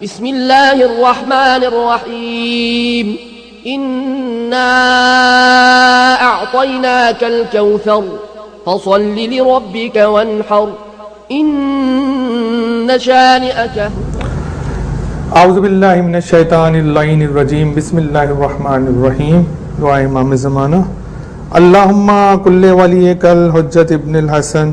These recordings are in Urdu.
بسم الله الرحمن الرحيم إنا أعطيناك الكوثر فصل لربك وانحر إن شانئك. اعوذ باللہ من الشیطان اللعین الرجیم. بسم اللہ الرحمن الرحیم. دعا امام زمانہ. اللہم کل ولیک الحجت ابن الحسن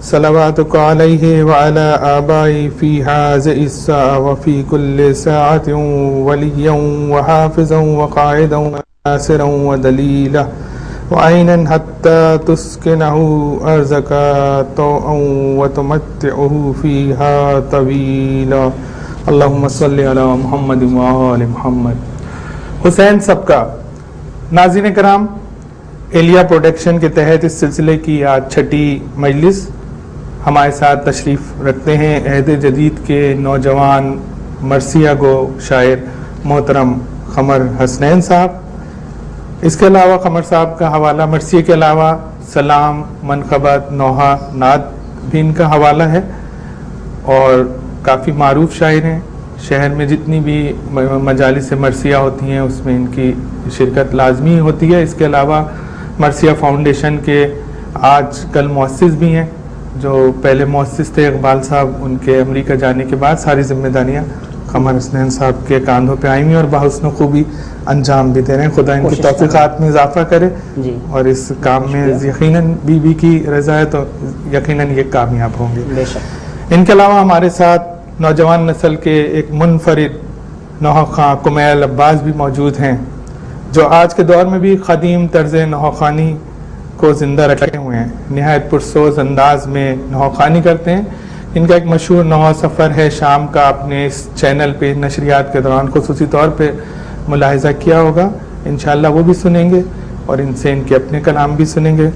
صلواتک علیہ وعلی آبائی فی ہذہ الساعة وفی کل ساعة ولیا وحافظا وقائدا وناصرا ودلیلا وعینا حتی تسکنہ ارضک طوعا وتمتعہ فیہا طویلا. اللہم صلی علی محمد وآل محمد. حسین سبکا. ناظرین کرام، ایلیا پروڈکشن کے تحت اس سلسلے کی آج چھٹی مجلس ہمارے ساتھ تشریف رکھتے ہیں عہد جدید کے نوجوان مرثیہ گو شاعر محترم قمر حسنین صاحب. اس کے علاوہ قمر صاحب کا حوالہ مرثیے کے علاوہ سلام، منقبت، نوحہ، نعت بھی ان کا حوالہ ہے اور کافی معروف شاعر ہیں. شہر میں جتنی بھی مجالس مرثیہ ہوتی ہیں اس میں ان کی شرکت لازمی ہوتی ہے. اس کے علاوہ مرثیہ فاؤنڈیشن کے آج کل مؤسس بھی ہیں. جو پہلے مؤسس تھے اقبال صاحب، ان کے امریکہ جانے کے بعد ساری ذمہ داریاں قمر حسنین صاحب کے کاندھوں پہ آئی ہوئی اور بحسن خوبی انجام بھی دے رہے ہیں. خدا ان کی توفیقات میں اضافہ کرے اور اس کام میں یقیناً بی بی کی رضا ہے تو یقیناً یہ کامیاب ہوں گے. ان کے علاوہ ہمارے ساتھ نوجوان نسل کے ایک منفرد نوحہ خواں کمیل عباس بھی موجود ہیں، جو آج کے دور میں بھی قدیم طرز نوحہ خوانی کو زندہ رکھے ہوئے ہیں. نہایت پرسوز انداز میں نوحہ خوانی کرتے ہیں. ان کا ایک مشہور نوحہ سفر ہے شام کا، آپ نے اس چینل پہ نشریات کے دوران خصوصی طور پہ ملاحظہ کیا ہوگا. انشاءاللہ وہ بھی سنیں گے اور ان سے ان کے اپنے کلام بھی سنیں گے.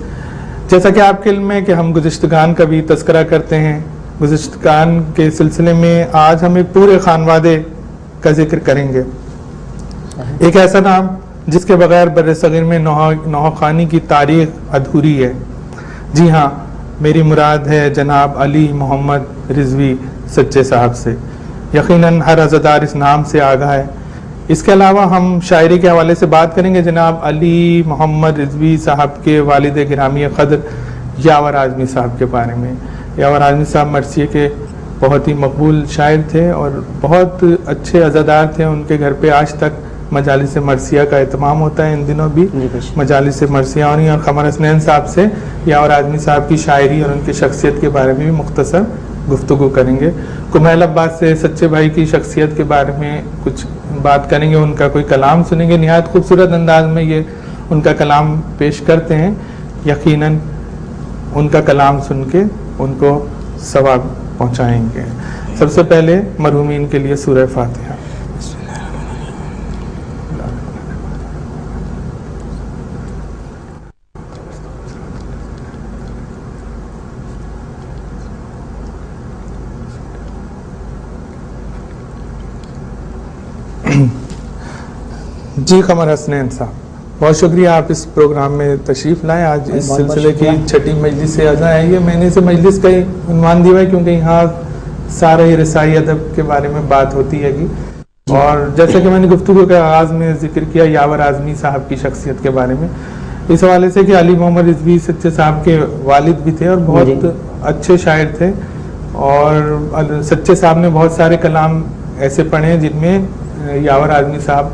جیسا کہ آپ کے علم ہے کہ ہم گزشتگان کا بھی تذکرہ کرتے ہیں. گزشتگان کے سلسلے میں آج ہم ایک پورے خانوادے کا ذکر کریں گے. ایک ایسا نام جس کے بغیر بر صغیر میں نوحہ خوانی کی تاریخ ادھوری ہے. جی ہاں، میری مراد ہے جناب علی محمد رضوی سچے صاحب سے. یقیناً ہر عزادار اس نام سے آگاہ ہے. اس کے علاوہ ہم شاعری کے حوالے سے بات کریں گے جناب علی محمد رضوی صاحب کے والد گرامی قدر یاور اعظمی صاحب کے بارے میں. یاور اعظمی صاحب مرثیے کے بہت ہی مقبول شاعر تھے اور بہت اچھے عزادار تھے. ان کے گھر پہ آج تک مجالس مرثیہ کا اہتمام ہوتا ہے. ان دنوں بھی مجالس مرثیہ ہو رہی ہیں اور قمر حسنین صاحب سے یاور اعظمی صاحب کی شاعری اور ان کی شخصیت کے بارے میں بھی مختصر گفتگو کریں گے. کمیل عباس سے سچے بھائی کی شخصیت کے بارے میں کچھ بات کریں گے، ان کا کوئی کلام سنیں گے. نہایت خوبصورت انداز میں یہ ان کا کلام پیش کرتے ہیں. یقیناً ان کا کلام سن کے ان کو ثواب پہنچائیں گے. سب سے پہلے مرحومین کے لیے سورہ فاتحہ. جی قمر حسنین صاحب، بہت شکریہ آپ اس پروگرام میں تشریف لائیں. آج اس سلسلے کی چھٹی مجلس سے اعزاں ہے. یہ میں نے اسے مجلس کا عنوان دیا ہے کیونکہ یہاں سارا ہی رسائی ادب کے بارے میں بات ہوتی ہے گی. اور جیسا کہ میں نے گفتگو کے آغاز میں ذکر کیا یاور اعظمی صاحب کی شخصیت کے بارے میں، اس حوالے سے کہ علی محمد رضوی سچے صاحب کے والد بھی تھے اور بہت اچھے شاعر تھے. اور سچے صاحب نے بہت سارے کلام ایسے پڑھے جن میں یاور اعظمی صاحب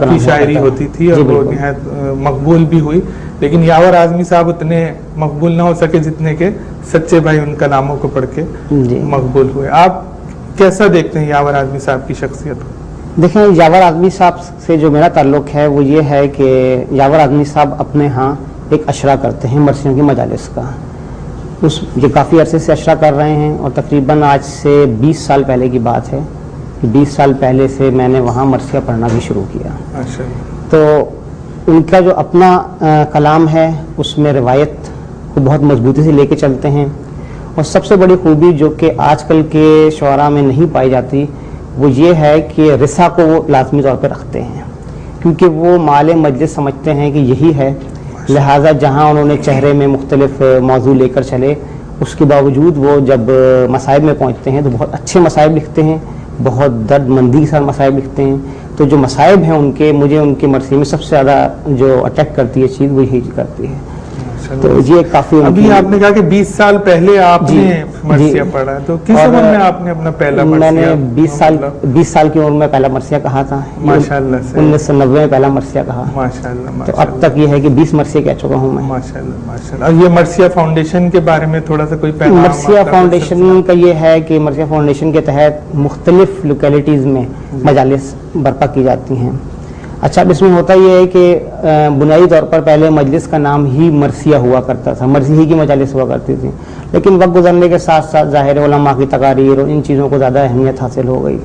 کی شاعری ہوتی تھی اور وہ نہایت مقبول بھی ہوئی. لیکن یاور اعظمی صاحب اتنے مقبول نہ ہو سکے جتنے کہ سچے بھائی ان کلاموں کو پڑھ کے مقبول ہوئے. آپ کیسا دیکھتے ہیں یاور اعظمی صاحب کی شخصیت کو؟ دیکھیں، یاور اعظمی صاحب سے جو میرا تعلق ہے وہ یہ ہے کہ یاور اعظمی صاحب اپنے ہاں ایک اشرا کرتے ہیں مرثیوں کی مجالس کا. یہ کافی عرصے سے اشرا کر رہے ہیں اور تقریباً آج سے 20 سال پہلے کی بات ہے. 20 سال پہلے سے میں نے وہاں مرثیہ پڑھنا بھی شروع کیا. تو ان کا جو اپنا کلام ہے اس میں روایت کو بہت مضبوطی سے لے کے چلتے ہیں. اور سب سے بڑی خوبی جو کہ آج کل کے شعراء میں نہیں پائی جاتی وہ یہ ہے کہ رسا کو وہ لازمی طور پہ رکھتے ہیں، کیونکہ وہ مال مجلس سمجھتے ہیں کہ یہی ہے. لہٰذا جہاں انہوں نے چہرے میں مختلف موضوع لے کر چلے، اس کے باوجود وہ جب مصائب میں پہنچتے ہیں تو بہت اچھے مصائب لکھتے ہیں بہت درد مندی کے ساتھ مصائب لکھتے ہیں. تو جو مصائب ہیں ان کے، مجھے ان کی مرثیے میں سب سے زیادہ جو اٹیک کرتی ہے چیز وہ یہی کرتی ہے. تو یہ کافی ابھی آپ نے کہا کہ 20 سال پہلے آپ نے مرثیہ پڑھا، تو کس عمر میں آپ نے اپنا پہلا مرثیہ؟ میں نے 20 سال کی عمر میں پہلا مرثیہ کہا تھا. ماشاءاللہ سے 1990 میں پہلا مرثیہ کہا. ماشاءاللہ. تو اب تک یہ ہے کہ 20 مرثیہ کہہ چکا ہوں میں. ماشاءاللہ ماشاءاللہ. اور یہ مرثیہ فاؤنڈیشن کے بارے میں تھوڑا سا کوئی پیغام؟ مرثیہ فاؤنڈیشن کا یہ ہے کہ مرثیہ فاؤنڈیشن کے تحت مختلف لوکیلٹیز میں مجالس برپا کی جاتی ہیں. اچھا، اب اس میں ہوتا یہ ہے کہ بنیادی طور پر پہلے مجلس کا نام ہی مرثیہ ہوا کرتا تھا، مرثیہ ہی کی مجالس ہوا کرتی تھی. لیکن وقت گزرنے کے ساتھ ساتھ ظاہر علماء کی تقاریر اور ان چیزوں کو زیادہ اہمیت حاصل ہو گئی.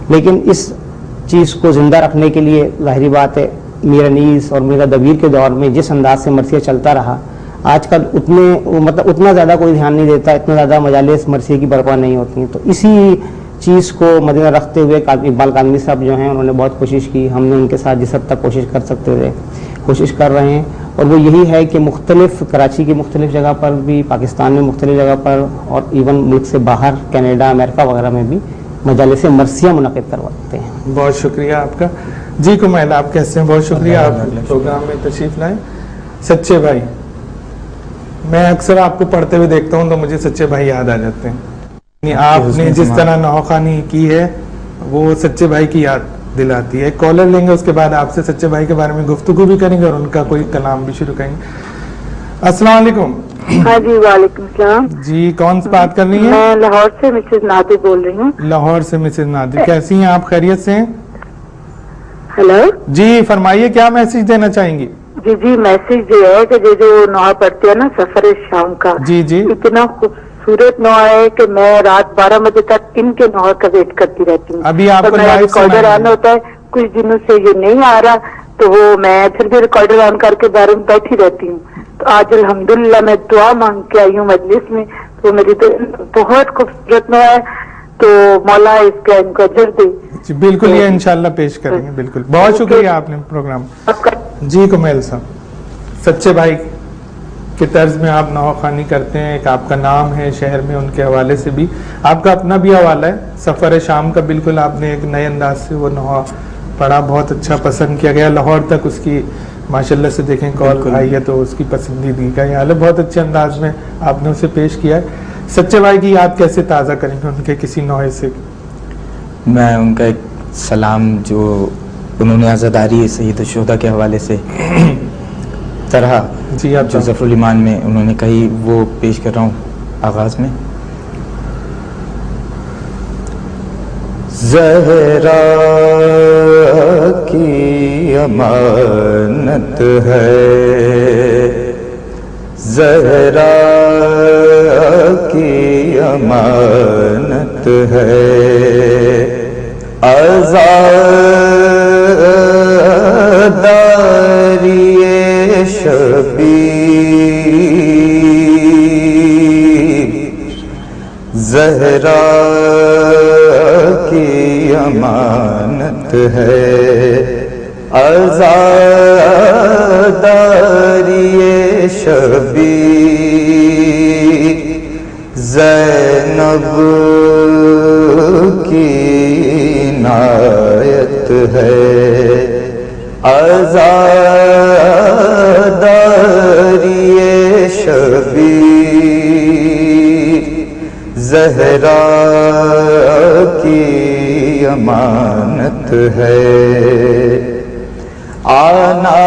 لیکن اس چیز کو زندہ رکھنے کے لیے ظاہری بات ہے میر انیس اور میرا دبیر کے دور میں جس انداز سے مرثیہ چلتا رہا، آج کل اتنا زیادہ کوئی دھیان نہیں دیتا، اتنا زیادہ مجالس مرثیہ کی برپا نہیں ہوتی ہیں. تو اسی چیز کو مدنظر رکھتے ہوئے اقبال کاظمی صاحب جو ہیں انہوں نے بہت کوشش کی. ہم نے ان کے ساتھ جس حد تک کوشش کر سکتے تھے کوشش کر رہے ہیں، اور وہ یہی ہے کہ مختلف کراچی کی مختلف جگہ پر بھی، پاکستان میں مختلف جگہ پر، اور ایون ملک سے باہر کینیڈا امریکہ وغیرہ میں بھی مجالس مرثیہ منعقد کرواتے ہیں. بہت شکریہ آپ کا. جی کمیل، آپ کیسے ہیں؟ بہت شکریہ آپ پروگرام میں تشریف لائیں. سچے بھائی، میں اکثر آپ کو پڑھتے ہوئے دیکھتا ہوں تو مجھے سچے بھائی یاد آ جاتے ہیں. آپ نے جس طرح نوخوانی کی ہے وہ سچے بھائی کی یاد دلاتی ہے. کالر لیں گے، اس کے بعد آپ سے سچے بھائی کے بارے میں گفتگو بھی کریں گے اور ان کا کوئی کلام بھی شروع کریں گے. السلام علیکم. ہاں جی، وعلیکم السلام. جی، کون سی بات کر رہی ہیں؟ میں لاہور سے مسز نادر بول رہی ہوں. لاہور سے مسز نادر، کیسی ہیں آپ؟ خیریت سے ہیں؟ ہیلو جی فرمائیے، کیا میسج دینا چاہیں گی؟ جی میسج یہ ہے کہ جو نوحہ پڑھتے ہیں نا سفر شام کا، جی جی، اتنا خوبصورت نوحہ ہے کہ میں رات 12 بجے تک ان کے نوحہ کا ویٹ کرتی رہتی ہوں. ابھی آپ کو میرا لائیو ریکارڈر آن ہوتا ہے، کچھ دنوں سے یہ نہیں آ رہا تو وہ میں پھر بھی ریکارڈر آن کر کے بیرون بیٹھی رہتی ہوں. تو آج الحمدللہ میں دعا مانگ کے آئی ہوں مجلس میں، تو میری تو بہت خوبصورت نوحہ ہے، تو مولا اس کا ان کو اجر دے. جی بالکل، یہ انشاءاللہ پیش کریں گے. بالکل، بہت شکریہ آپ نے پروگرام. جی کمیل صاحب، سچے بھائی کے طرز میں آپ نوخوانی کرتے ہیں، ایک آپ کا نام ہے شہر میں، ان کے حوالے سے بھی آپ کا اپنا بھی حوالہ ہے. سفر شام کا بالکل آپ نے ایک نئے انداز سے وہ نوحہ پڑھا، بہت اچھا پسند کیا گیا. لاہور تک اس کی ماشاءاللہ سے دیکھیں کال آئی ہے تو اس کی پسندیدگی کا یہ حال ہے. بہت اچھے انداز میں آپ نے اسے پیش کیا ہے. سچے بھائی کی یاد کیسے تازہ کریں گے ان کے کسی نوحے سے؟ میں ان کا ایک سلام جو انہوں نے عزاداری سید الشہداء کے حوالے سے طرح جی آپ جو ظفر الایمان میں انہوں نے کہی وہ پیش کر رہا ہوں آغاز میں. زہرا کی امانت ہے، زہرا کی امانت ہے، عزاداری شبیر، زہرا کی امانت ہے، عزاداری شبیر، زینب کی عنایت ہے، عزاداری شبیر، زہرا کی امانت ہے. آنا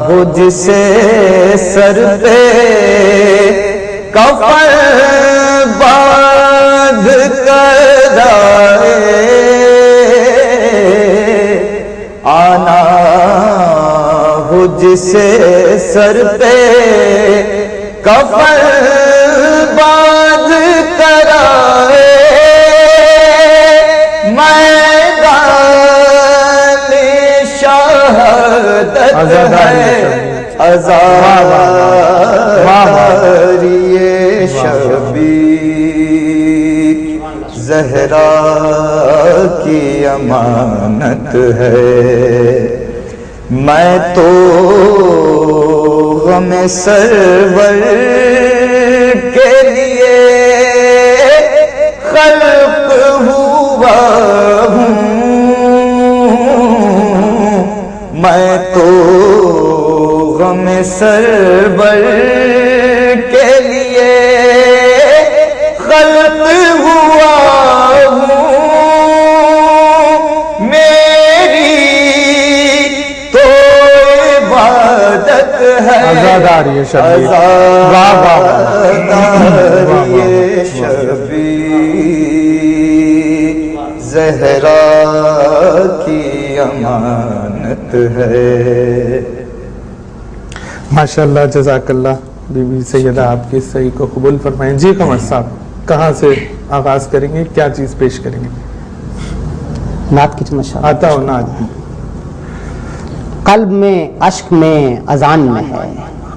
ہو جسے سر پہ کفن باندھ کر آئے، آنا ہو جسے سر پہ کفن باندھ کر آئے، میدان شہادت ہے، عزاداری شبیر، زہرا کی امانت ہے. میں تو غم سرور کے لیے خلق ہوں میں تو غم سربر کے لیے خلق ہوا ہوں، میری تو عبادت ہے عزاداری شبیر، عزاداری شبیر، زہرا کی امانت ہے۔ ماشاءاللہ، جزاک اللہ۔ بی بی سیدہ آپ کی صحیح کو قبول فرمائیں۔ جی قمر صاحب، کہاں سے آغاز کریں گے، کیا چیز پیش کریں گے؟ نعت کی ماشاءاللہ آتا ہو نعت؟ قلب میں اشک میں اذان میں ہے،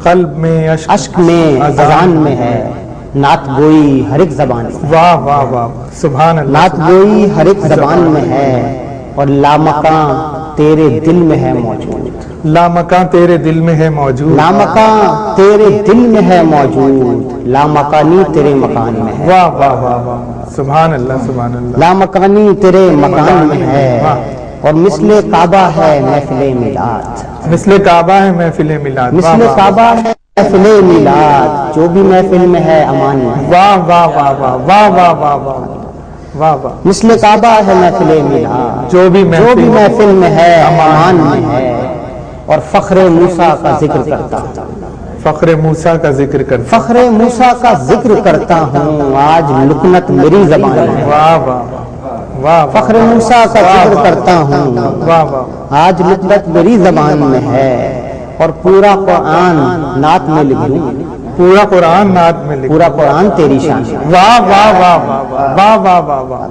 قلب میں اشک میں اذان میں ہے، نعت گوئی ہر ایک زبان میں ہے، واہ واہ واہ، سبحان اللہ۔ نعت گوئی ہر ایک زبان میں ہے، اور لامکاں تیرے دل میں ہے موجود، لامکاں تیرے دل میں ہے موجود، لامکاں تیرے دل میں ہے موجود، لامکانی تیرے مکان میں ہے، واہ واہ واہ واہ، سبحان اللہ سبحان اللہ۔ لامکانی تیرے مکان میں ہے، اور مثل کعبہ ہے محفل میلاد، مثل کعبہ ہے محفل میلاد، مثل کعبہ ہے محفل میلاد، جو بھی محفل میں ہے امان میں ہے، واہ واہ واہ واہ واہ واہ واہ واہ واہ واہ، مثل کعبہ ہے محفل میلاد، جو بھی محفل میں ہے امان میں ہے، اور فخر موسیٰ کا ذکر کرتا ہوں، فخر موسیٰ کا ذکر کرتا، فخر موسیٰ کا ذکر کرتا ہوں، آج لکنت میری زبان میں ہے، واہ واہ واہ، فخر موسیٰ کا ذکر کرتا ہوں، واہ واہ، آج لکنت میری زبان میں ہے، اور پورا قرآن نعت میں لکھ دوں، پورا قرآن نعت میں لکھ، پورا قرآن تیری شان ہے، واہ واہ واہ واہ واہ واہ واہ،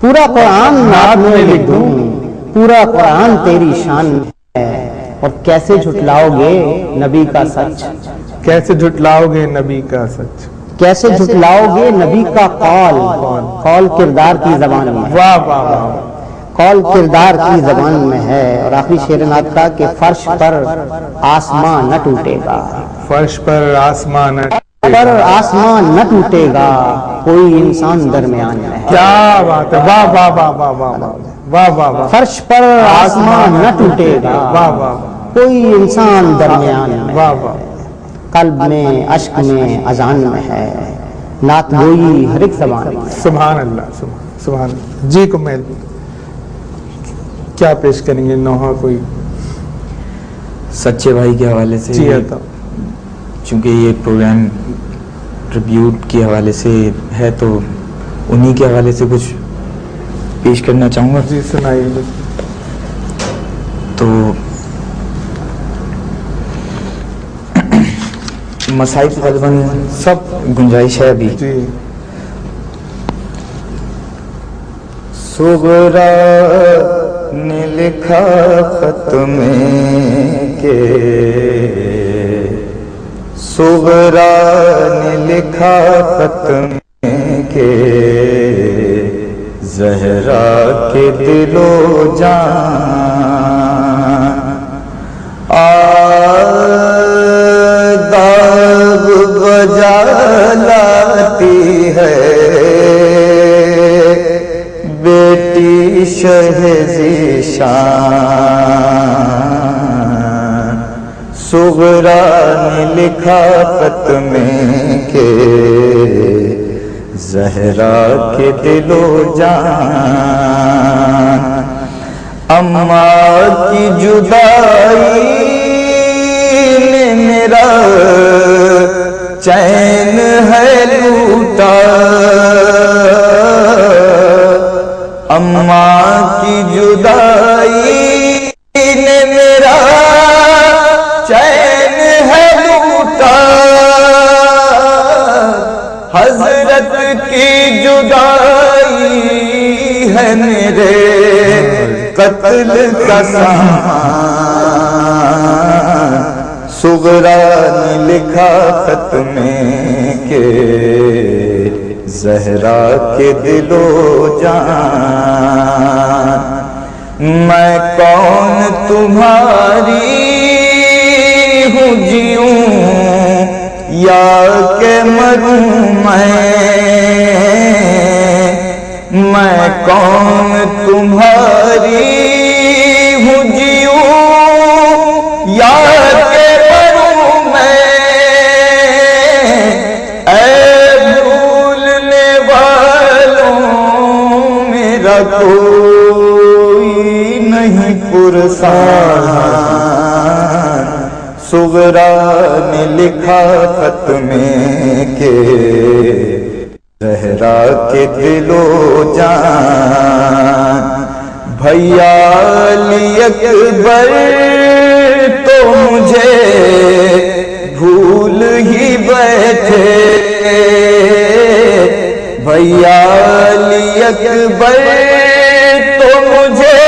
پورا قرآن نعت میں لکھ دوں، پورا قرآن تیری شان ہے، اور کیسے جھٹلاؤ گے نبی کا سچ، کیسے جھٹلاؤ گے نبی کا سچ، کیسے جھٹلاؤ گے نبی کا قول، قول کردار کی زبان میں ہے، واہ واہ واہ، قول کردار کی زبان میں ہے، اور آخری شعر نعت کا کہ فرش پر آسمان نہ ٹوٹے گا، فرش پر آسمان، پر آسمان نہ ٹوٹے گا، کوئی انسان درمیان میں ہے، کیا بات ہے، واہ واہ واہ واہ واہ واہ واہ واہ، فرش پر آسمان نہ ٹوٹے گا، واہ واہ کوئی انسان درمیان میں ہے، واہ واہ، قلب میں اشک میں اذان میں ہے، نعت گوئی ہر ایک زبان میں ہے۔ سبحان اللہ سبحان اللہ۔ جی کمیل، کیا پیش کریں گے نوحہ کوئی؟ سچے بھائی کے حوالے سے، جی آتا، چونکہ یہ پروگرام ٹریبیوٹ کے حوالے سے ہے تو انہی کے حوالے سے کچھ پیش کرنا چاہوں گا۔ جی سنائیے۔ تو مصائب غالباً سب گنجائش ہے ابھی۔ جی، صغرا نے لکھا خط میں کہ صغرا نے لکھا خط میں کہ زہرا کے دل و جان داغ بجا لاتی ہے بیٹی شہزیشان، صغرا نے لکھا خط میں کہ زہرا کے دل و جان، اماں کی جدائی نے میرا چین ہے لوٹا، اماں کی جدائی نے میرا چین ہے لوٹا، حضرت کی جدائی ہے میرے قتل کا سامان، صغرا نے لکھا خط میں کہ زہرا کے دل و جان، میں کون تمہاری ہوں جیوں یا کہ مروں میں کون تمہاری ہوں جیوں میرا کوئی نہیں پرسان، صغرا نے لکھا خط میں کہ زہرا کے دل و جان، بھیا علی اکبر تو مجھے بھول ہی بیٹھے، بھیا علی اکبر تو مجھے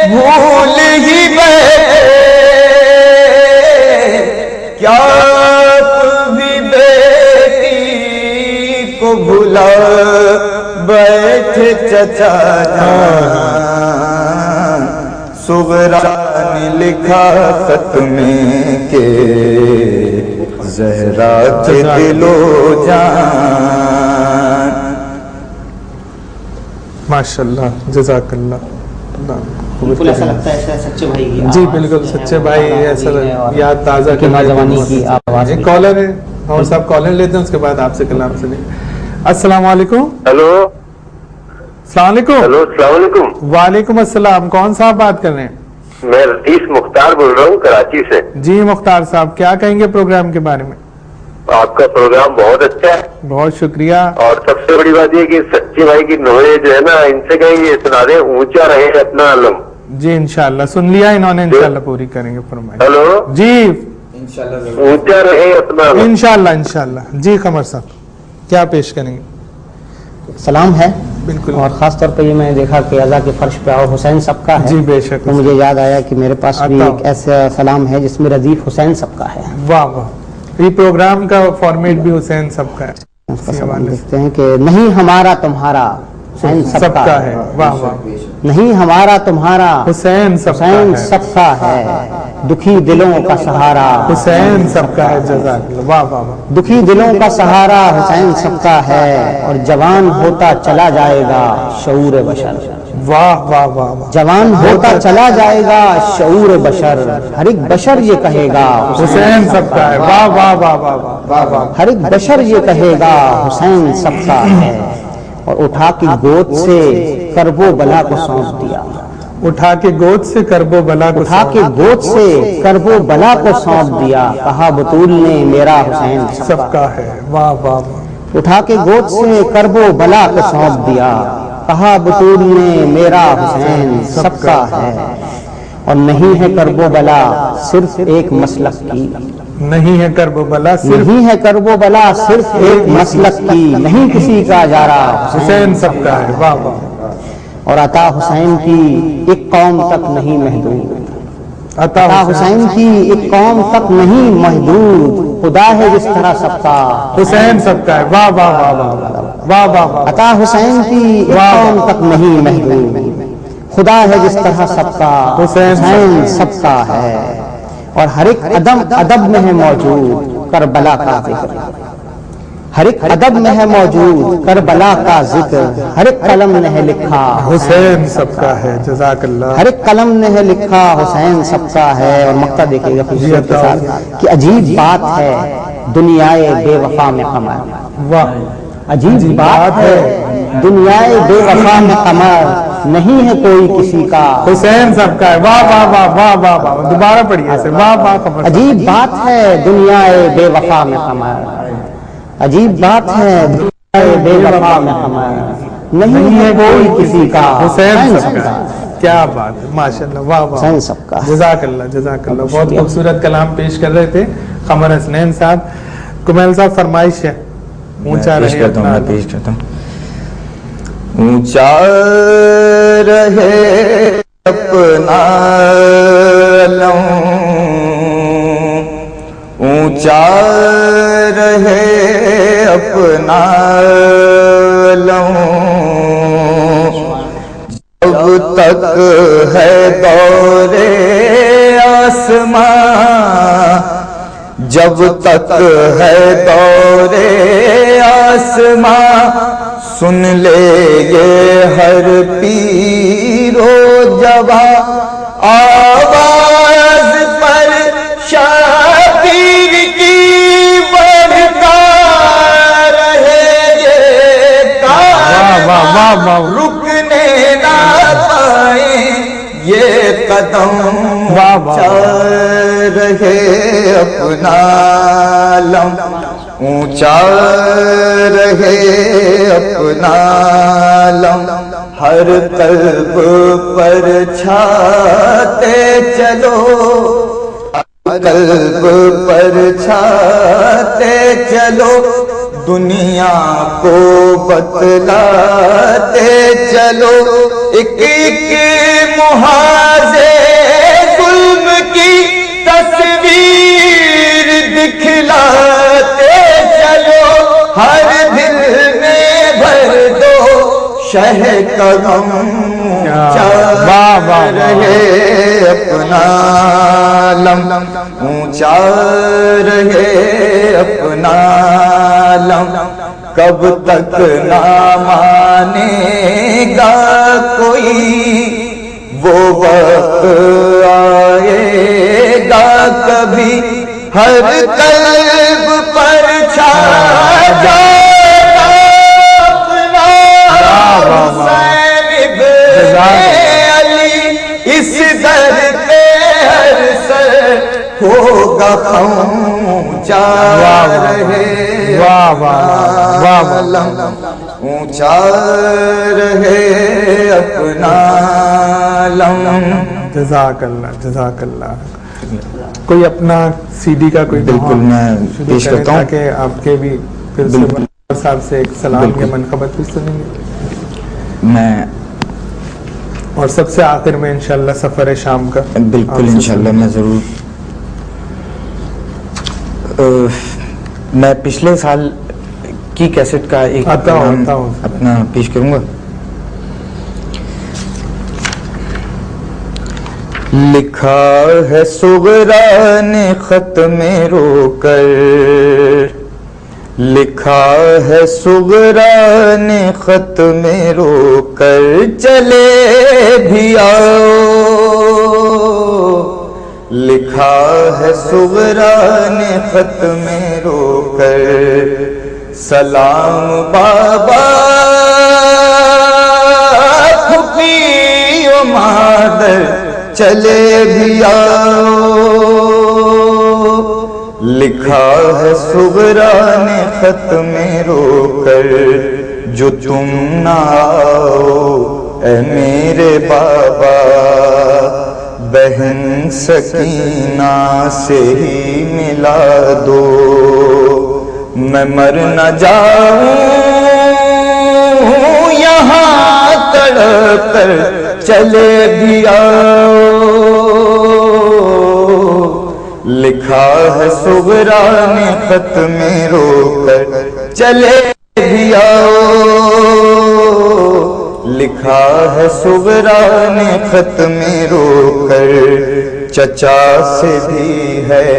بھول ہی بیٹھے، کیا بھی بیٹی کو بھلا بیٹھے چچا جان، صغرا نے لکھا خط میں کہ زہرا کے دل و جان۔ ماشاءاللہ، جزاک اللہ۔ بالکل ایسا لگتا ہے سچے بھائی کی جی بالکل سچے بھائی، ایسا یاد تازہ کی نوجوانی کی آواز۔ ایک کالر ہے اور صاحب کالر لیتے ہیں، اس کے بعد آپ سے کلام سنیں۔ السلام علیکم۔ ہلو السلام علیکم۔ ہلو السلام علیکم۔ وعلیکم السلام، کون صاحب بات کر رہے ہیں؟ میں رئیس مختار بول رہا ہوں کراچی سے۔ جی مختار صاحب، کیا کہیں گے پروگرام کے بارے میں؟ آپ کا پروگرام بہت اچھا ہے، بہت شکریہ۔ اور سب سے بڑی بات یہ کہ سچے بھائی کی نوعے جو ہے نا، ان سے کہیں یہ سنا دیں، اونچا رہے اپنا علم۔ جی انشاءاللہ، سن لیا انہوں نے، انشاءاللہ پوری کریں گے فرمائیں۔ ہلو جی اونچا رہے اپنا علم۔ انشاءاللہ انشاءاللہ۔ جی قمر صاحب کیا پیش کریں گے؟ سلام ہے بالکل، اور خاص طور پہ یہ میں نے دیکھا کہ اعضا کے فرش پہ اور حسین سب کا ہے، جی بے شک۔ تو مجھے یاد آیا کہ میرے پاس بھی عطا ایک ایسا سلام ہے جس میں ردیف حسین سب کا ہے۔ واہ واہ، یہ پروگرام کا فارمیٹ بھی حسین سب کا ہے۔ اس کا سلام دیکھتے ہیں کہ نہیں ہمارا تمہارا حسین سب کا ہے، واہ واہ، نہیں ہمارا تمہارا حسین سب کا حسین ہے، سب کا ہے، دکھی دلوں کا سہارا حسین سب کا ہے، جزاک اللہ، واہ واہ واہ، دکھی دلوں کا سہارا حسین سب کا ہے، اور جوان ہوتا چلا جائے گا شعور بشر، واہ واہ واہ واہ، جوان ہوتا چلا جائے گا شعور بشر، ہر ایک بشر یہ کہے گا حسین سب کا ہے، واہ واہ واہ واہ واہ واہ، ہر ایک بشر یہ کہے گا حسین سب کا ہے، اور اٹھا کی گود سے کرب و بلا کو سونپ دیا، اٹھا کے گود سے کرب و بلا کو اٹھا کے گود سے کرب و بلا کو سونپ دیا، کہا بطول نے میرا حسین سب کا ہے، واہ واہ واہ، اٹھا کے گود سے کرب و بلا کو سونپ دیا، کہا بطول نے میرا حسین سب کا ہے، اور نہیں ہے کرب و بلا صرف ایک مسلک کی، نہیں ہے کرب و بلا صرف نہیں ہے کرب و بلا صرف ایک مسلک کی، نہیں کسی کا جارا حسین سب کا ہے، واہ واہ، اور عطا حسین کی ایک قوم تک نہیں محدود، عطا حسین کی ایک قوم تک نہیں محدود، خدا ہے جس طرح سب کا حسین سب کا ہے، واہ واہ واہ واہ واہ واہ واہ، عطا حسین کی ایک قوم تک نہیں محدود، خدا ہے جس طرح سب کا حسین سب کا ہے، اور ہر ایک ادب میں ہے موجود کربلا کا ذکر، ہر ایک ادب میں ہے موجود کربلا کا ذکر، ہر ایک قلم نے ہے لکھا حسین سب کا ہے، جزاک اللہ، ہر ایک قلم نے ہے لکھا حسین سب کا ہے، اور مقطع دیکھیے گا خوبصورت کے ساتھ کہ عجیب بات ہے دنیائے بے وفا میں قمر، واہ، عجیب بات ہے دنیائے بے وفا میں قمر، نہیں ہے کوئی کسی کا حسین سب کا ہے، واہ واہ واہ واہ واہ واہ، دوبارہ پڑھیے اسے، واہ واہ قمر صاحب، عجیب بات ہے دنیائے بے وفا میں قمر، عجیب بات ہے دنیائے بے وفا میں قمر، نہیں ہے کوئی کسی کا حسین سب کا ہے، کیا بات ہے، ماشاءاللہ، واہ واہ، حسین سب کا، جزاک اللہ جزاک اللہ، بہت خوبصورت کلام پیش کر رہے تھے قمر حسنین صاحب۔ کمیل صاحب فرمائش ہے، اونچا پیش رہے کرتا ہوں، اپنا میں پیش کرتا ہوں، اونچا رہے اپنا علم، اونچا رہے اپنا علم، جب تک ہے دور آسمان، جب تک ہے دور آسمان، سن لے یہ ہر پیر و جوان، آواز پر شبیر کی بڑھتا رہے یہ واہ واہ واہ رکنے نہ پائیں یہ قدم اونچا رہے اپنا علم اونچا رہے اپنا علم ہر قلب پر چھاتے چلو قلب پر چھاتے چلو دنیا کو بتلاتے چلو ایک ایک محاذے ظلم کی تصویر دکھلاتے چلو ہر دل میں بھر دو شہ کا غم اونچا رہے اپنا علم اونچا رہے اپنا علم کب تک نہ مانے گا کوئی وہ وقت آئے گا کبھی ہر قلب پر چھا جائے اپنا حسین ابن علی اس در پہ ہر سر ہوگا اونچا رہے اونچا رہے اپنا علم. جزاک اللہ جزاک اللہ. کوئی اپنا سی ڈی کا کوئی بالکل میں پیش کرتا ہوں تاکہ آپ کے بھی پھر صاحب سے ایک سلام یا منقبت بھی سنیں گے میں اور سب سے آخر میں انشاءاللہ سفر شام کا بالکل انشاءاللہ میں ضرور. میں پچھلے سال کی کیسٹ کا ایک اپنا پیش کروں گا. لکھا ہے صغرا نے خط میں رو کر لکھا ہے صغرا نے خط میں رو کر چلے بھی آؤ لکھا ہے صغرا نے خط میں رو کر سلام بابا پھوپھی و مادر چلے بھی آؤ لکھا ہے صغرا نے خط میں رو کر جو تم نہ آؤ اے میرے بابا بہن سکینہ سے ہی ملا دو میں مر نہ جاؤں یہاں تڑپ کر چلے بھی آؤ لکھا ہے صغرا نے خط میں رو کر چلے بھی آؤ لکھا ہے صغرا نے خط میں رو کر چچا سے بھی ہے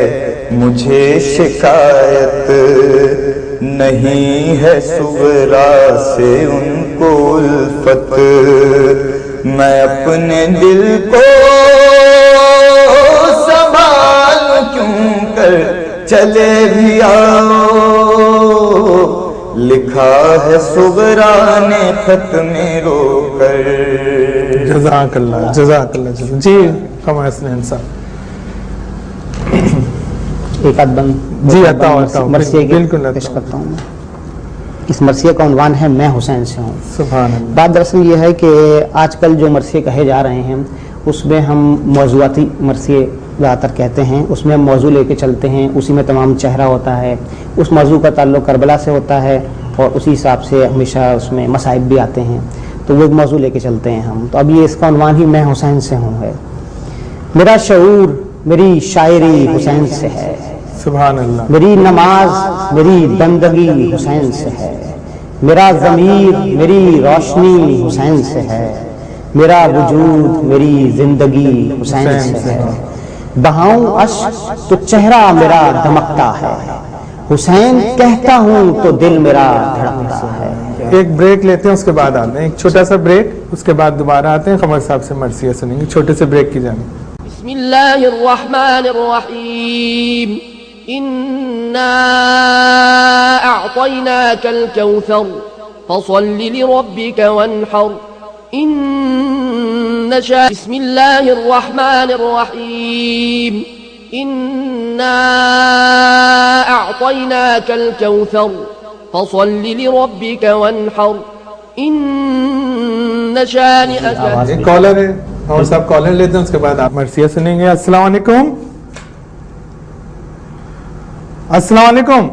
مجھے شکایت نہیں ہے صغرا سے ان کو الفت میں اپنے دل کو سنبھال کیوں کر چلے بھی آؤ لکھا ہے صغرا نے خط میں رو کر. جزاک اللہ جزاک اللہ. جی قمر حسنین صاحب ایک آدھ بند جی عطا مرثیے کی بالکل پیش کرتا ہوں. اس مرثیے کا عنوان ہے میں حسین سے ہوں. سبحان اللہ. بات دراصل یہ ہے کہ آج کل جو مرثیے کہے جا رہے ہیں اس میں ہم موضوعاتی مرثیے زیادہ تر کہتے ہیں. اس میں ہم موضوع لے کے چلتے ہیں, اسی میں تمام چہرہ ہوتا ہے, اس موضوع کا تعلق کربلا سے ہوتا ہے اور اسی حساب سے ہمیشہ اس میں مصائب بھی آتے ہیں, تو وہ ایک موضوع لے کے چلتے ہیں ہم. تو اب یہ اس کا عنوان ہی میں حسین سے ہوں ہے. میرا شعور میری شاعری حسین سے ہے, سبحان اللہ. میری نماز میری بندگی حسین سے ہے, میرا ضمیر میری روشنی حسین سے ہے, میرا وجود میری زندگی حسین سے ہے. بہاؤں اشک تو چہرہ میرا دمکتا ہے, حسین کہتا ہوں تو دل میرا دھڑکتا ہے. ایک بریک لیتے ہیں, اس کے بعد آتے ہیں, ایک چھوٹا سا بریک, اس کے بعد دوبارہ آتے ہیں, قمر صاحب سے مرثیہ سنیں گے. چھوٹے سے بریک کی جانب. بسم اللہ الرحمن الرحیم إنا أعطيناك الكوثر فصل لربك وانحر إن شانئك. بسم الله الرحمن الرحيم. إنا أعطيناك الكوثر فصل لربك وانحر إن شانئك. ایک کالر ہے اور سب کالر لیتے ہیں، اس کے بعد آپ مرثیہ سنیں گے. السلام علیکم. السلام علیکم.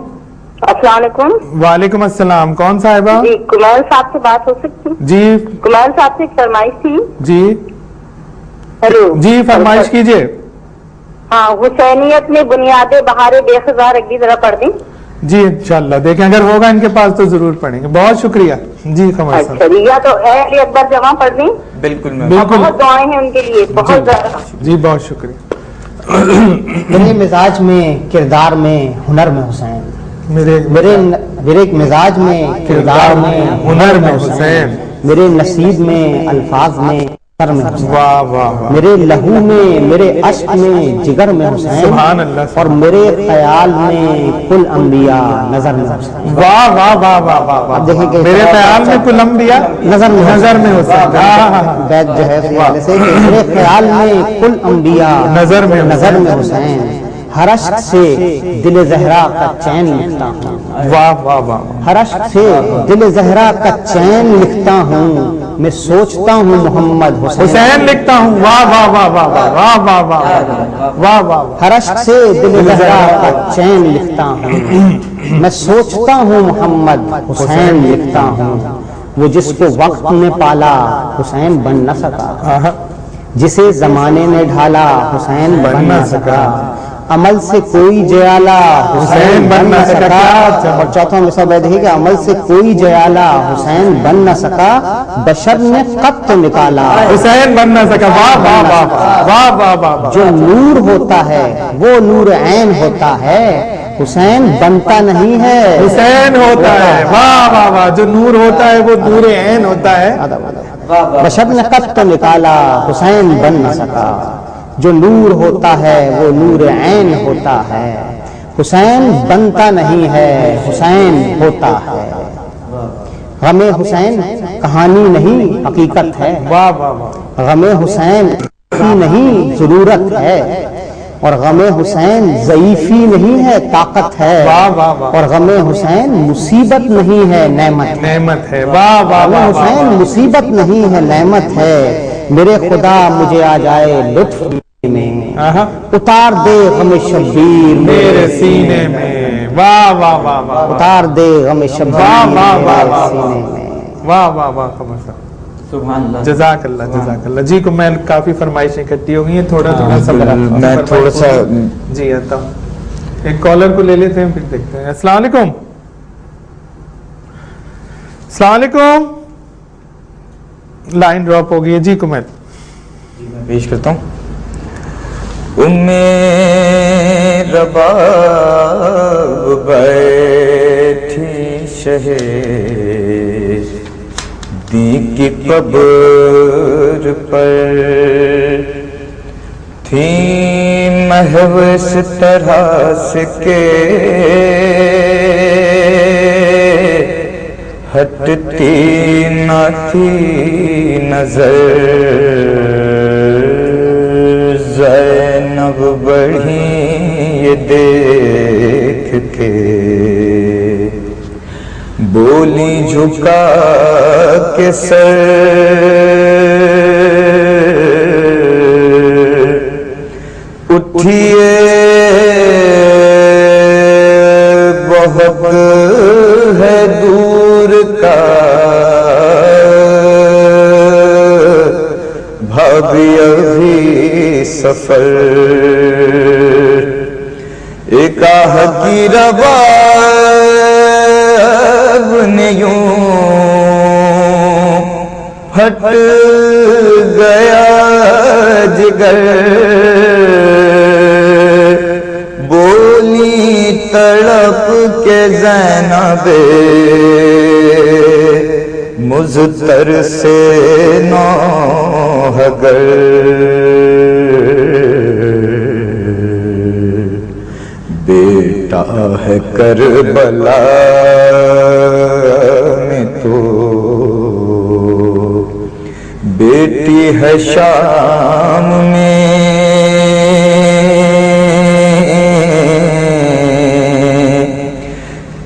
السلام علیکم. وعلیکم السلام. کون صاحبہ؟ جی کمال صاحب سے بات ہو سکتی؟ جی کمال صاحب سے ایک فرمائش تھی. جی ہیلو جی فرمائش کیجیے. ہاں، حسینیت میں بنیاد بہار بے خزار ایک بھی ذرا پڑھ دیں. جی انشاءاللہ دیکھیں اگر ہوگا ان کے پاس تو ضرور پڑھیں گے. بہت شکریہ. جی خمار صاحب. اچھا یا تو اہل اکبر جمع پڑھ دیں. بالکل میں بالکل بہت دعائیں ہیں ان کے لیے، بہت زیادہ. جی بہت شکریہ. میرے مزاج میں، کردار میں، ہنر میں حسین. میرے مزاج میں، کردار میں، ہنر میں حسین. میرے نصیب میں، الفاظ میں، سر میں حسین. واہ واہ واہ. میرے لہو میں، میرے عشق میں، جگر میں حسین. سبحان اللہ. اور میرے خیال میں کل انبیاء نظر میں حسین. واہ واہ واہ واہ واہ. اب دیکھیں کہ میرے خیال میں کل انبیاء نظر میں حسین. بیت جو ہے اس حوالے سے کہ میرے خیال میں کل انبیاء نظر میں حسین. ہر اشک سے دل زہرا کا چین لکھتا ہوں. واہ واہ واہ. ہر اشک سے دل زہرا کا چین لکھتا ہوں. میں سوچتا ہوں محمد حسین لکھتا ہوں. واہ واہ واہ واہ واہ واہ واہ واہ واہ. ہر اشک سے دل زہرا کا چین لکھتا ہوں. میں سوچتا ہوں محمد حسین لکھتا ہوں. وہ جس کو وقت نے پالا حسین بن نہ سکا، جسے زمانے نے ڈھالا حسین بن نہ سکا. عمل سے کوئی جیالہ حسین بن نہ سکا. اور چوتھا مسئلہ دیکھیے کہ عمل سے کوئی جیالہ حسین بن نہ سکا. بشر نے خط نکالا حسین بن نہ سکا. واہ واہ واہ واہ واہ واہ. جو نور ہوتا ہے وہ نور عین ہوتا ہے. حسین بنتا نہیں ہے، حسین ہوتا ہے. واہ واہ واہ. جو نور ہوتا ہے وہ نور عین ہوتا ہے. بشر نے خط نکالا حسین بن نہ سکا. جو نور ہوتا ہے وہ نور عین ہوتا ہے. حسین بنتا نہیں ہے، حسین ہوتا ہے. غم حسین کہانی نہیں حقیقت ہے. واہ واہ واہ. غم حسین نہیں ضرورت ہے. اور غم حسین ضعیفی نہیں ہے طاقت ہے. واہ واہ واہ. اور غم حسین مصیبت نہیں ہے نعمت. نعمت ہے. واہ واہ غم واہ. حسین مصیبت نہیں ہے نعمت ہے. میرے خدا مجھے آ جائے لطف میں، اتار دے غم شبیر میرے سینے میں. واہ واہ واہ واہ. اتار دے غم شبیر واہ واہ واہ میرے واہ. سینے میں. واہ واہ واہ. خبر صاحب سبحان اللہ. جزاک اللہ جزاک اللہ. جی کو میں کافی فرمائشیں اکٹھی ہو گئی ہیں. تھوڑا سا میں تھوڑا سا جی آتا ہوں. ایک کالر کو لے لیتے ہیں پھر دیکھتے ہیں. السلام علیکم. السلام علیکم. لائن ڈراپ ہو گئی ہے. جی کمل پیش کرتا ہوں. رباب بیٹھی شہر دی کی قبر پر تھی محو اس طرح سے کہ ہٹتی نہ تھی نظر. زینب بڑھی یہ دیکھ کے بولی جھکا کے سر اٹھیے بہت ہے دور کا بھابھی ابھی سفر. ایک آہ کی رباب نے یوں پھٹ گیا جگر. بولی تڑپ کے زینب مضطر سے نوحگر. بیٹا ہے کربلا میں تو بیٹی ہے شام میں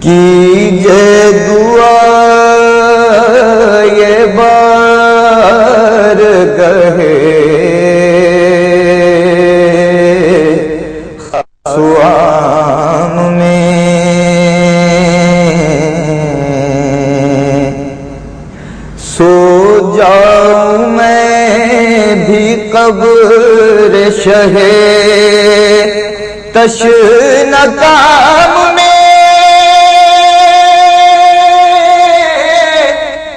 کیجے دعا یہ بار گہے خاصوام میں سو جاؤں میں بھی قبر شہے تشنکام میں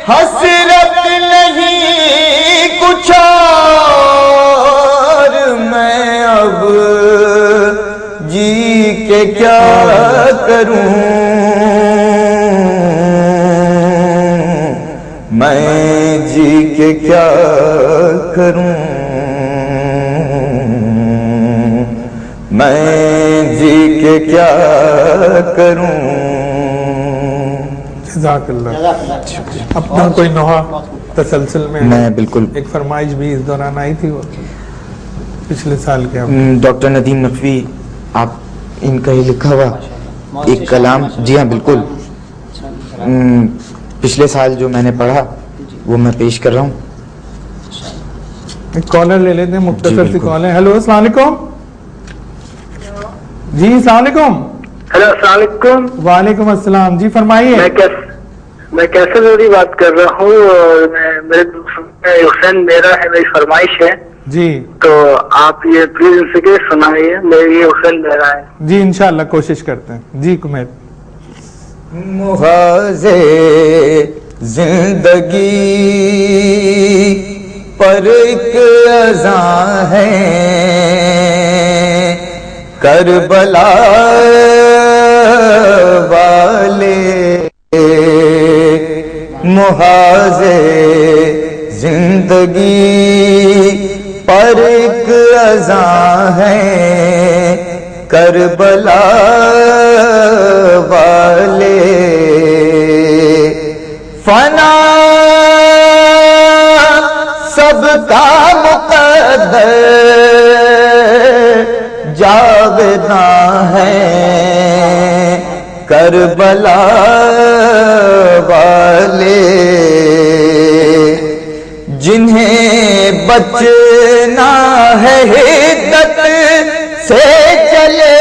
حسرت نہیں کچھ اور میں اب جی کے کیا کروں میں جی کے کیا کروں میں جی کے کیا کروں جزاک اللہ. اپنا کوئی نوحہ تسلسل میں بالکل ایک فرمائش بھی اس دوران آئی تھی وہ پچھلے سال کیا ڈاکٹر ندیم نقوی آپ ان کا ہی لکھا ہوا ایک کلام. جی ہاں بالکل پچھلے سال جو میں نے پڑھا وہ میں پیش کر رہا ہوں. ایک کالر لے لیتے ہیں مختصر سی کال ہے. ہیلو السلام علیکم. جی السلام علیکم. ہیلو السلام علیکم. وعلیکم السلام. جی فرمائیے. میں کیسے ضروری بات کر رہا ہوں اور میرے حسین میرا ہے میری فرمائش ہے جی تو آپ یہ پلیز ان سے کہ سنائیے میری حسین میرا ہے. جی انشاءاللہ کوشش کرتے ہیں. جی کمیر. محاذے زندگی پر ایک اذاں ہے کربلا والے محاذے زندگی پر ایک اذاں ہے کربلا والے فنا سب کا مقدر جاوداں ہے کربلا والے جنہیں بچنا ہے حدت سے چلے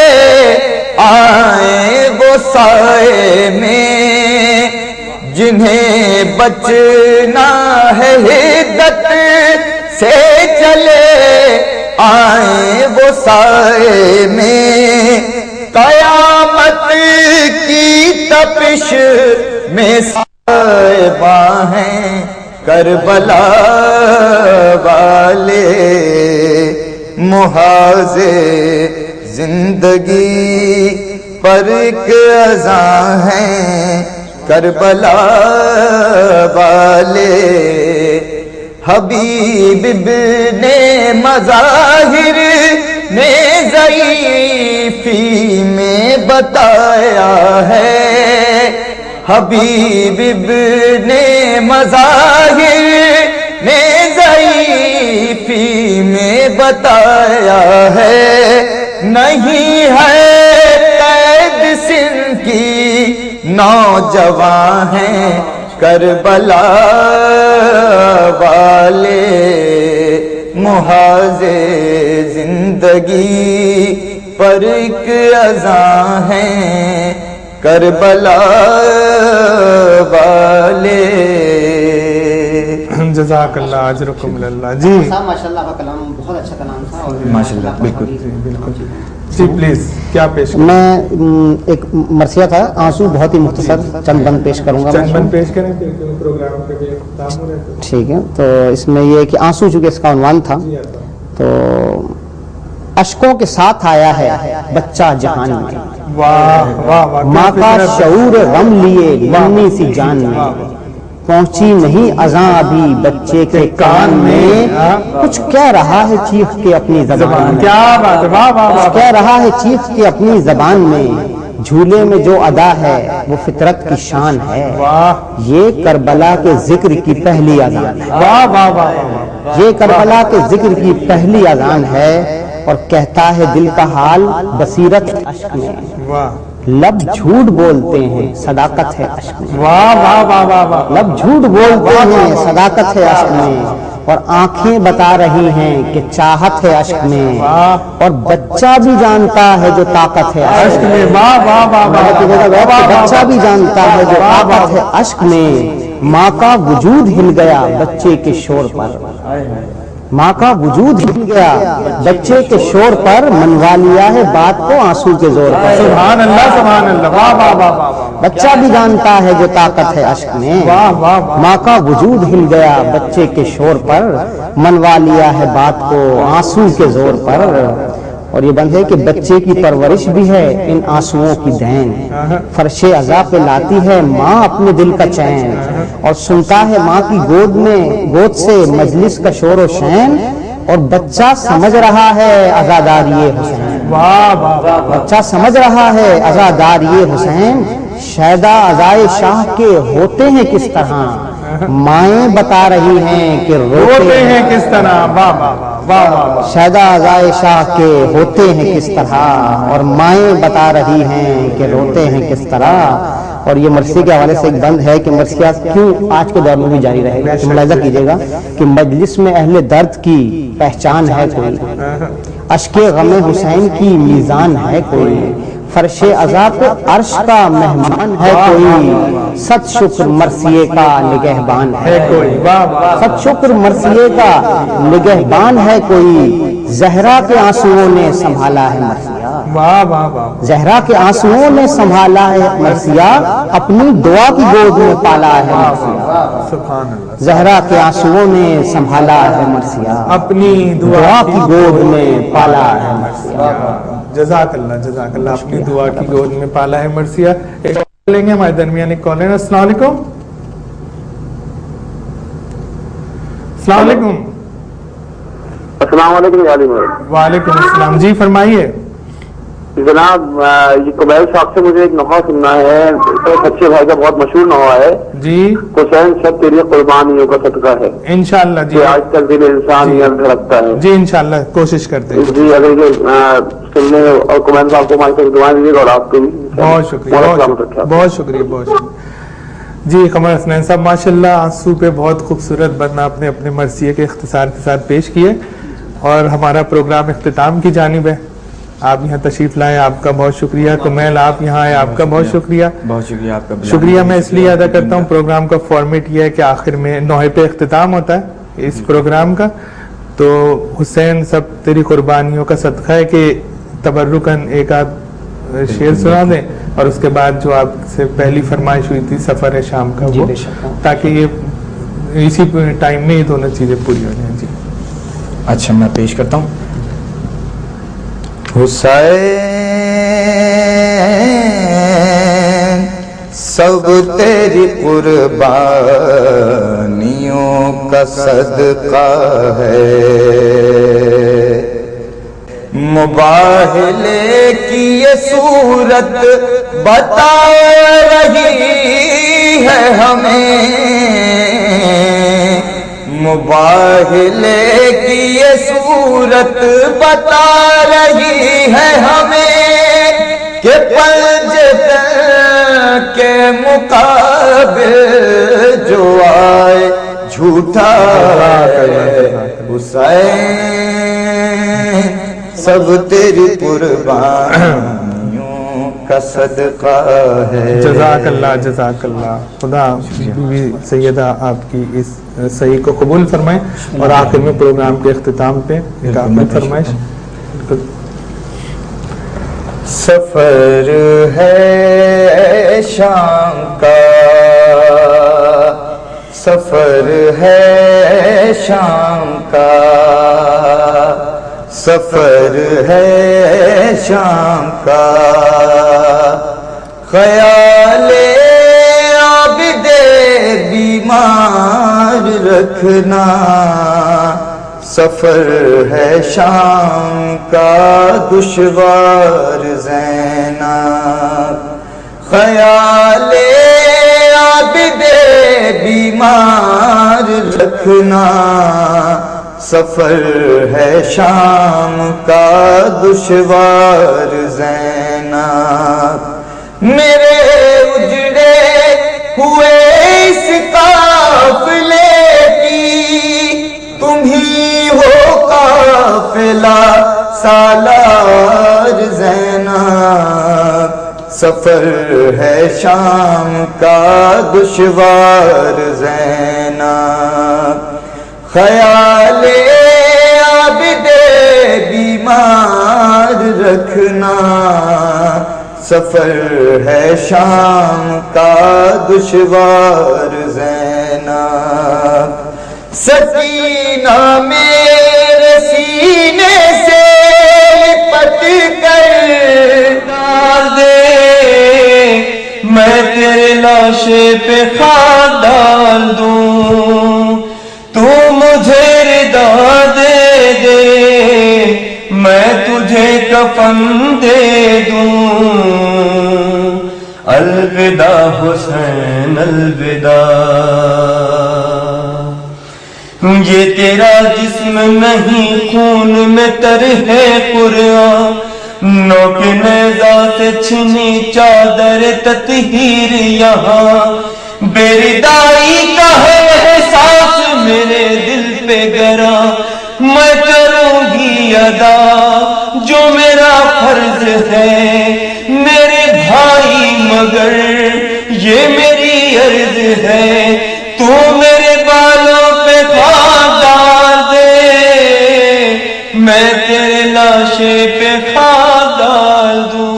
آئیں وہ سائے میں جنہیں بچنا ہے حدت سے چلے آئیں وہ سائے میں قیامت کی تپش میں سائباں ہیں کربلا والے محاذے زندگی پر ایک اذاں ہیں کربلا والے حبیب ابن مظاہر نے ضعیفی میں بتایا ہے حبیب ابن مظاہر نے ضعیفی میں بتایا ہے نہیں ہے قید سن کی نوجوان ہیں کربلا والے محاذے زندگی پر ایک اذاں ہیں کربلا والے. جزاک اللہ اجرکم اللہ. جی ماشاءاللہ آپ کا کلام بہت اچھا کلام تھا. ماشاءاللہ بالکل بالکل. جی پلیز کیا پیش کریں؟ میں ایک مرثیہ تھا آنسو بہت ہی مختصر چند بند پیش کروں گا. چند بند پیش کریں پروگرام پہ بھی اختتام ہو رہا ہے. ٹھیک ہے. تو اس میں یہ کہ آنسو چونکہ اس کا عنوان تھا تو اشکوں کے ساتھ آیا ہے بچہ جہان میں واہ واہ واہ. ماں کا شعور غم لیے ننھی سی جان میں پہنچی نہیں اذاں ابھی بچے کے کان میں کچھ کہہ رہا ہے چیخ کے اپنی زبان میں کیا بات ہے. واہ واہ واہ. کہہ رہا ہے چیخ کے اپنی زبان میں جھولے میں جو ادا ہے وہ فطرت کی شان ہے، یہ کربلا کے ذکر کی پہلی اذان ہے، یہ کربلا کے ذکر کی پہلی اذان ہے، اور کہتا ہے دل کا حال بصیرت اشک میں، لب جھوٹ بولتے ہیں صداقت ہے اشک میں، لب جھوٹ بولتے ہیں صداقت ہے اشک میں، اور آنکھیں بتا رہی ہیں کہ چاہت ہے اشک میں، اور بچہ بھی جانتا ہے جو طاقت ہے اشک میں، بچہ بھی جانتا ہے جو طاقت ہے اشک میں، ماں کا وجود ہل گیا بچے کے شور پر، ماں کا وجود ہل گیا بچے کے شور پر، منوا لیا ہے بات کو آنسو کے زور پر، سبحان اللہ سبحان اللہ، واہ واہ واہ واہ، بچہ بھی جانتا ہے جو طاقت ہے اشک میں، ماں کا وجود ہل گیا بچے کے شور پر، منوا لیا ہے بات کو آنسو کے زور پر، اور یہ بند ہے کہ بچے کی پرورش بھی ہے ان آنسوؤں کی دین، فرش عزا پہ لاتی ہے ماں اپنے دل کا چین، اور سنتا ہے ماں کی گود سے مجلس کا شور و شین، اور بچہ سمجھ رہا ہے عزاداری حسین، بچہ سمجھ رہا ہے عزاداری حسین، شیدا عزائے شاہ کے ہوتے ہیں کس طرح، مائیں بتا رہی ہیں کہ روتے ہیں کس طرح، شیدا عزائے شاہ کے ہوتے ہیں کس طرح، اور مائیں بتا رہی ہیں کہ روتے ہیں کس طرح۔ اور یہ مرثیے کے حوالے سے ایک بند ہے کہ مرثیات کیوں آج کے دور میں بھی جاری رہے گا، ملاحظہ کیجیے گا کہ مجلس میں اہل درد کی پہچان ہے کوئی، اشک غم حسین کی میزان ہے کوئی، فرش عزا پہ عرش کا مہمان ہے کوئی، ست شکر مرثیے کا نگہبان ہے کوئی، ست شکر مرثیے کا نگہبان ہے کوئی، زہرا کے آنسوؤں نے سنبھالا ہے مرثیہ، زہرا کے آنسوؤں نے سنبھالا ہے مرثیہ، اپنی دعا کی گود میں پالا ہے مرثیہ، زہرا کے آنسوؤں نے سنبھالا ہے مرثیہ، اپنی دعا کی گود میں پالا ہے مرثیہ۔ جزاک اللہ اپنی دعا کی گود میں پالا ہے مرثیہ۔ ایک کال لیں گے ہمارے درمیان، ایک کال ہے۔ السلام علیکم۔ السلام علیکم۔ السلام علیکم علی بھائی۔ وعلیکم السلام، جی فرمائیے جناب۔ یہ قبیل صاحب سے مجھے ایک نوحہ سننا ہے، سچے بھائی کا بہت مشہور نوحہ ہے جی۔ حسین سب تیری قربانیوں کا صدقہ ہے، انشاءاللہ جی، آج تک دل انسان یہ دھڑکتا ہے جی انشاءاللہ کوشش کرتے ہیں جی۔ اگر یہ سننے اور قبیل صاحب کو ہماری طرف دعائیں دیجیے گا، اور آپ کو بھی بہت شکریہ، بہت شکریہ، بہت شکریہ جی۔ قمر حسنین صاحب ماشاءاللہ آنسو پہ بہت خوبصورت بند آپ نے اپنے مرثیے کے اختصار کے ساتھ پیش کیے، اور ہمارا پروگرام اختتام کی جانب ہے۔ آپ یہاں تشریف لائے، آپ کا بہت شکریہ۔ کمیل آپ یہاں آئے، آپ کا بہت شکریہ۔ بہت شکریہ آپ کا، شکریہ میں اس لیے ادا کرتا ہوں، پروگرام کا فارمیٹ یہ ہے کہ آخر میں نوحے پہ اختتام ہوتا ہے اس پروگرام کا، تو حسین سب تیری قربانیوں کا صدقہ ہے کہ تبرکاً ایک آدھ شعر سنا دیں، اور اس کے بعد جو آپ سے پہلی فرمائش ہوئی تھی سفر ہے شام کا، وہ تاکہ یہ اسی ٹائم میں یہ دونوں چیزیں پوری ہو جائیں۔ جی اچھا میں پیش کرتا ہوں۔ حسین سب تیری قربانیوں کا صدقہ ہے، مباہلے کی یہ صورت بتا رہی ہے ہمیں، مباہلے کی یہ صورت بتا رہی ہے ہمیں کہ پنج کے مقابل جو آئے جھوٹا ہے، حسین سب تیری قربانیوں کا صدقہ ہے۔ جزاک اللہ، خدا بی سیدہ آپ کی اس صحیح کو قبول فرمائے، اور آخر میں پروگرام کے اختتام پہ ایک آخری فرمائش۔ سفر ہے شام کا، سفر ہے شام کا، سفر ہے شام کا، خیال عابد بیمار رکھنا، سفر ہے شام کا دشوار زینا، خیال عابد بیمار رکھنا، سفر ہے شام کا دشوار زینب، میرے اجڑے ہوئے اس قافلے کی تم ہی ہو قافلہ سالار زینب، سفر ہے شام کا دشوار زینب، خیال عابد بیمار رکھنا، سفر ہے شام کا دشوار زینب، سکینہ میرے سینے سے لپٹ کر ڈال دے، میں تیرے لاشے پہ خاک ڈال دوں، تو مجھے ردا دے دے، میں تجھے کفن دے دوں، الوداع حسین الوداع، یہ تیرا جسم نہیں خون میں تر ہے قرآن، نوک نیزہ سے چھنی چادر تطہیر یہاں، بے ردائی کا ہے احساس میرے دل پہ گرا، میں کروں گی ادا جو میرا فرض ہے میرے بھائی، مگر یہ میری عرض ہے تو میرے بالوں پہ خاک ڈال دے، میں تیرے لاشے پہ خاک ڈال دوں۔